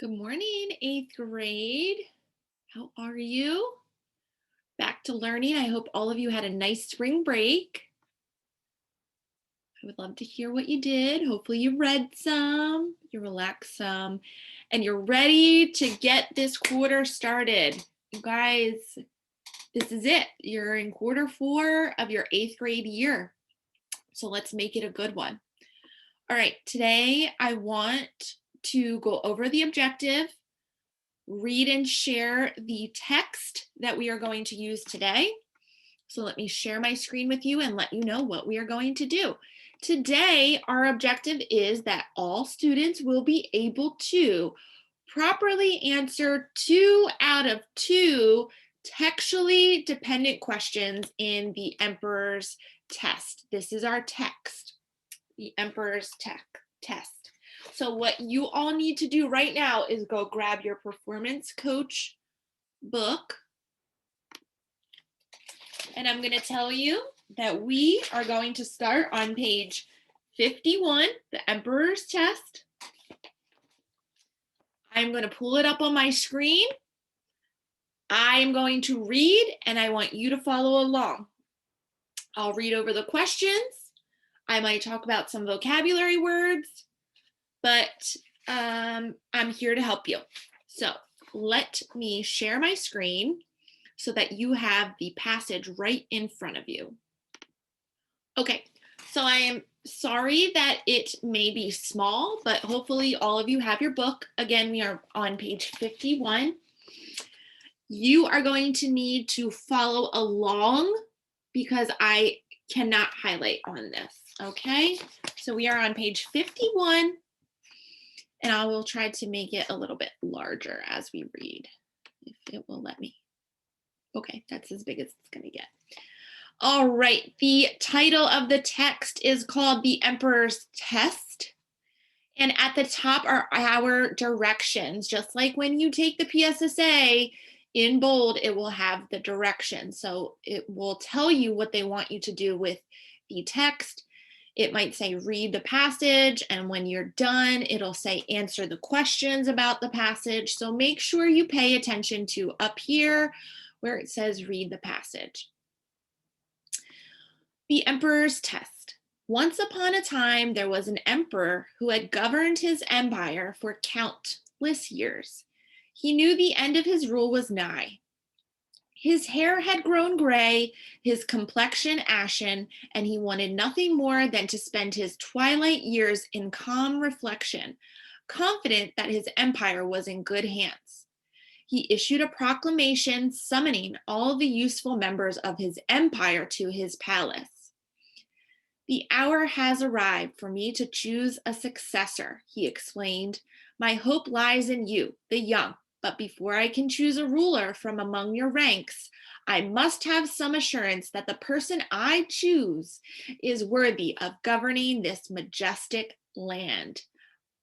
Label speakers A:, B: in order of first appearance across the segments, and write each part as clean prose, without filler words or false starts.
A: Good morning, eighth grade. How are you? Back to learning. I hope all of you had a nice spring break. I would love to hear what you did. Hopefully you read some, you relaxed some, and you're ready to get this quarter started. You guys, this is it. You're in quarter 4 of your 8th grade year. So let's make it a good one. All right, today I want to go over the objective, read and share the text that we are going to use today. So let me share my screen with you and let you know what we are going to do. Today, our objective is that all students will be able to properly answer 2 out of 2 textually dependent questions in the Emperor's test. This is our text, the Emperor's test. So what you all need to do right now is go grab your performance coach book. And I'm going to tell you that we are going to start on page 51, the Emperor's test. I'm going to pull it up on my screen. I'm going to read and I want you to follow along. I'll read over the questions. I might talk about some vocabulary words, but I'm here to help you. So let me share my screen so that you have the passage right in front of you. Okay, so I am sorry that it may be small, but hopefully all of you have your book. Again, we are on page 51. You are going to need to follow along because I cannot highlight on this, okay? So we are on page 51, and I will try to make it a little bit larger as we read, if it will let me. Okay, that's as big as it's gonna get. All right, the title of the text is called The Emperor's Test. And at the top are our directions. Just like when you take the PSSA in bold, it will have the directions. So it will tell you what they want you to do with the text. It might say read the passage, and when you're done, it'll say answer the questions about the passage. So make sure you pay attention to up here where it says read the passage. The Emperor's Test. Once upon a time, there was an emperor who had governed his empire for countless years. He knew the end of his rule was nigh. His hair had grown gray, his complexion ashen, and he wanted nothing more than to spend his twilight years in calm reflection, confident that his empire was in good hands. He issued a proclamation summoning all the useful members of his empire to his palace. The hour has arrived for me to choose a successor, he explained. My hope lies in you, the young, but before I can choose a ruler from among your ranks, I must have some assurance that the person I choose is worthy of governing this majestic land.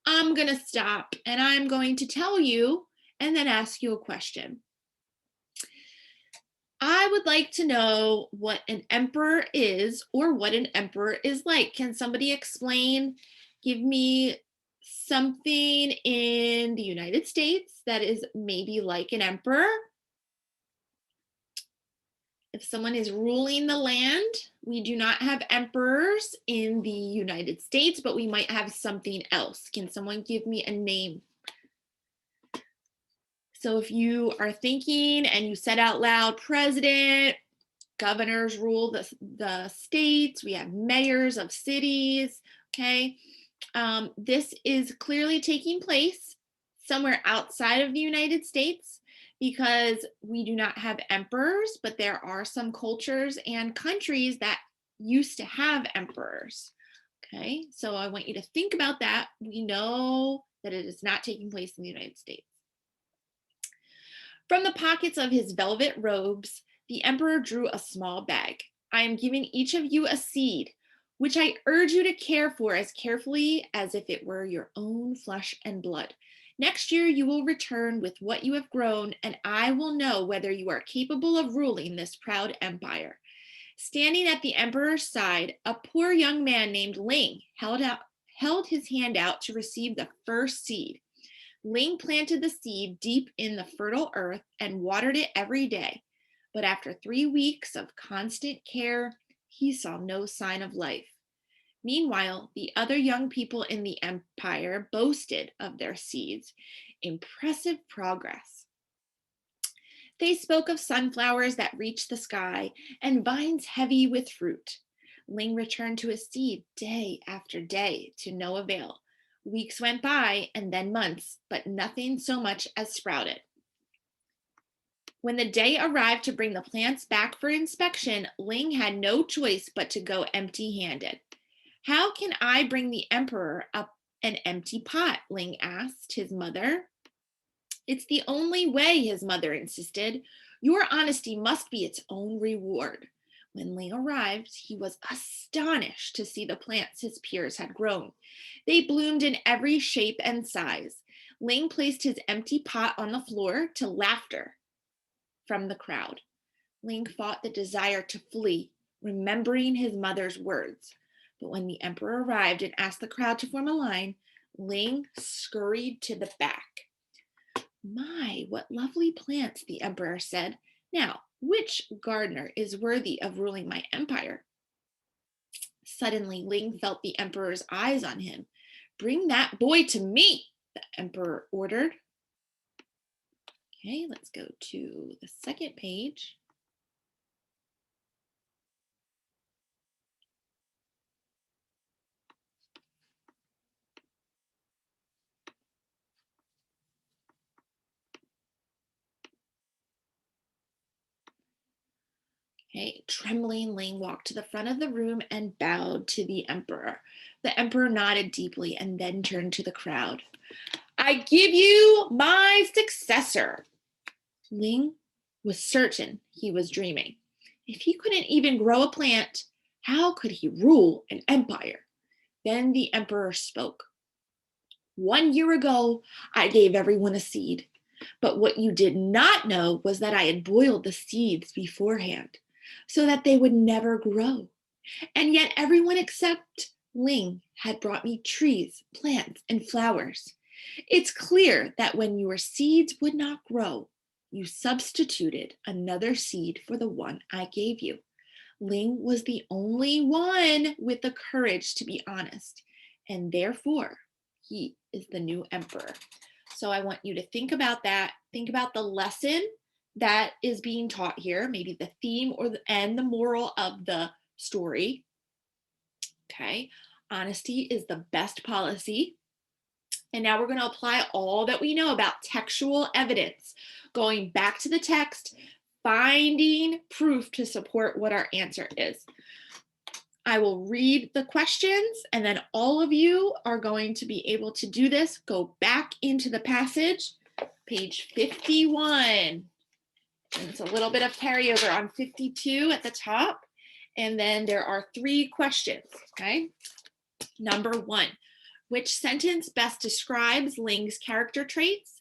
A: I'm going to stop and I'm going to tell you and then ask you a question. I would like to know what an emperor is or what an emperor is like. Can somebody explain, give me something in the United States that is maybe like an emperor? If someone is ruling the land, we do not have emperors in the United States, but we might have something else. Can someone give me a name? So if you are thinking and you said out loud, president, governors rule the states, we have mayors of cities, okay? This is clearly taking place somewhere outside of the United States because we do not have emperors, but there are some cultures and countries that used to have emperors, okay? So I want you to think about that. We know that it is not taking place in the United States. From the pockets of his velvet robes, the emperor drew a small bag. I am giving each of you a seed, which I urge you to care for as carefully as if it were your own flesh and blood. Next year you will return with what you have grown, and I will know whether you are capable of ruling this proud empire. Standing at the emperor's side, a poor young man named Ling held his hand out to receive the first seed. Ling planted the seed deep in the fertile earth and watered it every day. But after 3 weeks of constant care, he saw no sign of life. Meanwhile, the other young people in the empire boasted of their seeds' impressive progress. They spoke of sunflowers that reached the sky and vines heavy with fruit. Ling returned to his seed day after day to no avail. Weeks went by and then months, but nothing so much as sprouted. When the day arrived to bring the plants back for inspection, Ling had no choice but to go empty-handed. How can I bring the emperor up an empty pot? Ling asked his mother. It's the only way, his mother insisted. Your honesty must be its own reward. When Ling arrived, he was astonished to see the plants his peers had grown. They bloomed in every shape and size. Ling placed his empty pot on the floor to laughter from the crowd. Ling fought the desire to flee, remembering his mother's words. But when the emperor arrived and asked the crowd to form a line, Ling scurried to the back. My, what lovely plants, the emperor said. Now, which gardener is worthy of ruling my empire? Suddenly, Ling felt the emperor's eyes on him. Bring that boy to me, the emperor ordered. Okay, let's go to the second page. Okay, trembling, Ling walked to the front of the room and bowed to the emperor. The emperor nodded deeply and then turned to the crowd. I give you my successor. Ling was certain he was dreaming. If he couldn't even grow a plant, how could he rule an empire? Then the emperor spoke. 1 year ago, I gave everyone a seed. But what you did not know was that I had boiled the seeds beforehand so that they would never grow. And yet everyone except Ling had brought me trees, plants, and flowers. It's clear that when your seeds would not grow, you substituted another seed for the one I gave you. Ling was the only one with the courage to be honest, and therefore he is the new emperor. So I want you to think about that. Think about the lesson that is being taught here, maybe the theme and the moral of the story. Okay, honesty is the best policy. And now we're going to apply all that we know about textual evidence, going back to the text, finding proof to support what our answer is. I will read the questions, and then all of you are going to be able to do this. Go back into the passage, page 51. And it's a little bit of carryover on 52 at the top. And then there are 3 questions, okay? Number 1, which sentence best describes Ling's character traits?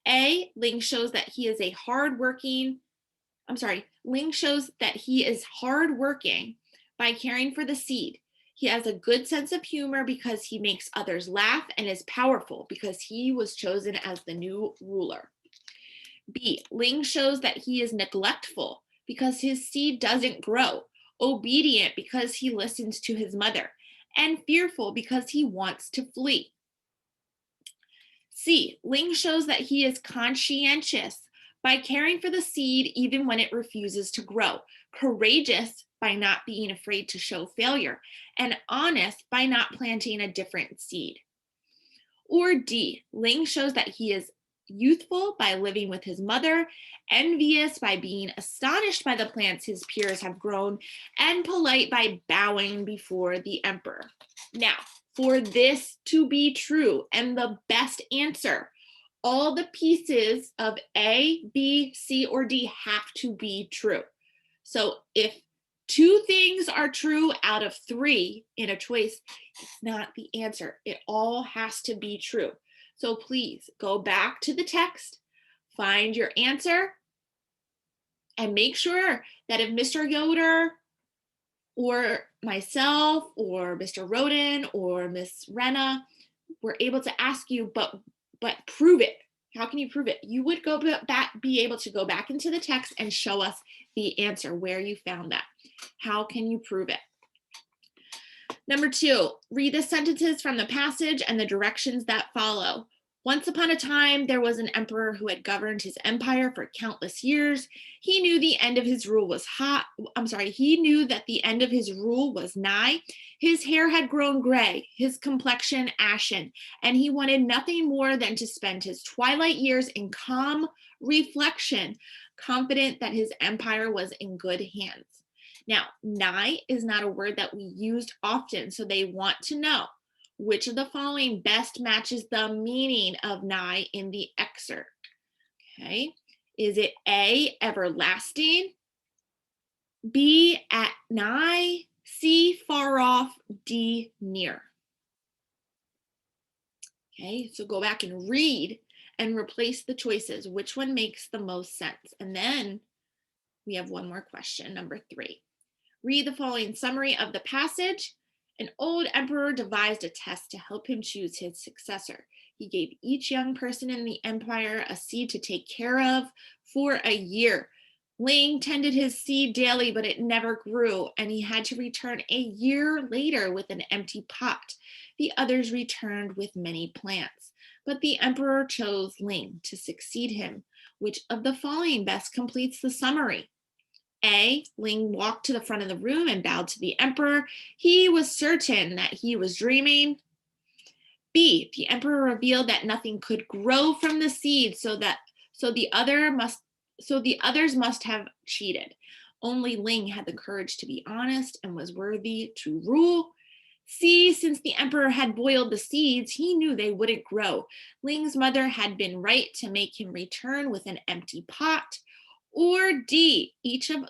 A: A, Ling shows that he is hardworking by caring for the seed. He has a good sense of humor because he makes others laugh, and is powerful because he was chosen as the new ruler. B, Ling shows that he is neglectful because his seed doesn't grow, obedient because he listens to his mother, and fearful because he wants to flee. C, Ling shows that he is conscientious by caring for the seed even when it refuses to grow, courageous by not being afraid to show failure, and honest by not planting a different seed. Or D, Ling shows that he is youthful by living with his mother, envious by being astonished by the plants his peers have grown, and polite by bowing before the emperor. Now, for this to be true and the best answer, all the pieces of A, B, C, or D have to be true. So if 2 things are true out of 3 in a choice, it's not the answer. It all has to be true. So please go back to the text, find your answer, and make sure that if Mr. Yoder or myself or Mr. Roden or Miss Renna were able to ask you, but but prove it. How can you prove it? You would be able to go back into the text and show us the answer, where you found that. How can you prove it? Number 2, read the sentences from the passage and the directions that follow. Once upon a time, there was an emperor who had governed his empire for countless years. He knew the end of his rule was he knew that the end of his rule was nigh. His hair had grown gray, his complexion ashen, and he wanted nothing more than to spend his twilight years in calm reflection, confident that his empire was in good hands. Now, nigh is not a word that we used often, so they want to know which of the following best matches the meaning of nigh in the excerpt. Okay, is it A, everlasting, B, at nigh, C, far off, D, near? Okay, so go back and read and replace the choices. Which one makes the most sense? And then we have one more question, number 3. Read the following summary of the passage. An old emperor devised a test to help him choose his successor. He gave each young person in the empire a seed to take care of for a year. Ling tended his seed daily, but it never grew, and he had to return a year later with an empty pot. The others returned with many plants, but the emperor chose Ling to succeed him. Which of the following best completes the summary? A, Ling walked to the front of the room and bowed to the emperor. He was certain that he was dreaming. B, the emperor revealed that nothing could grow from the seed, so the others must have cheated. Only Ling had the courage to be honest and was worthy to rule. C, since the emperor had boiled the seeds, he knew they wouldn't grow. Ling's mother had been right to make him return with an empty pot. Or D, each of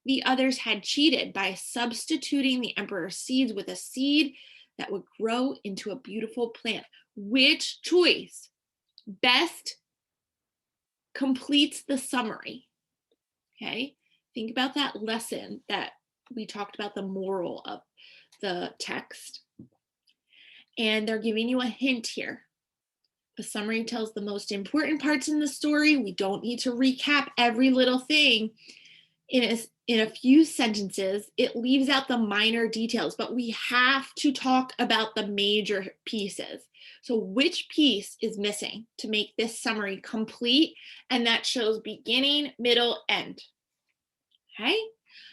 A: the others had cheated by substituting the emperor's seeds with a seed that would grow into a beautiful plant. Which choice best completes the summary? Okay, think about that lesson that we talked about, the moral of the text. And they're giving you a hint here. The summary tells the most important parts in the story. We don't need to recap every little thing. In a few sentences, it leaves out the minor details, but we have to talk about the major pieces. So which piece is missing to make this summary complete? And that shows beginning, middle, end. Okay,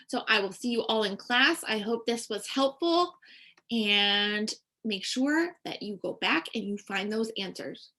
A: so I will see you all in class. I hope this was helpful, and make sure that you go back and you find those answers.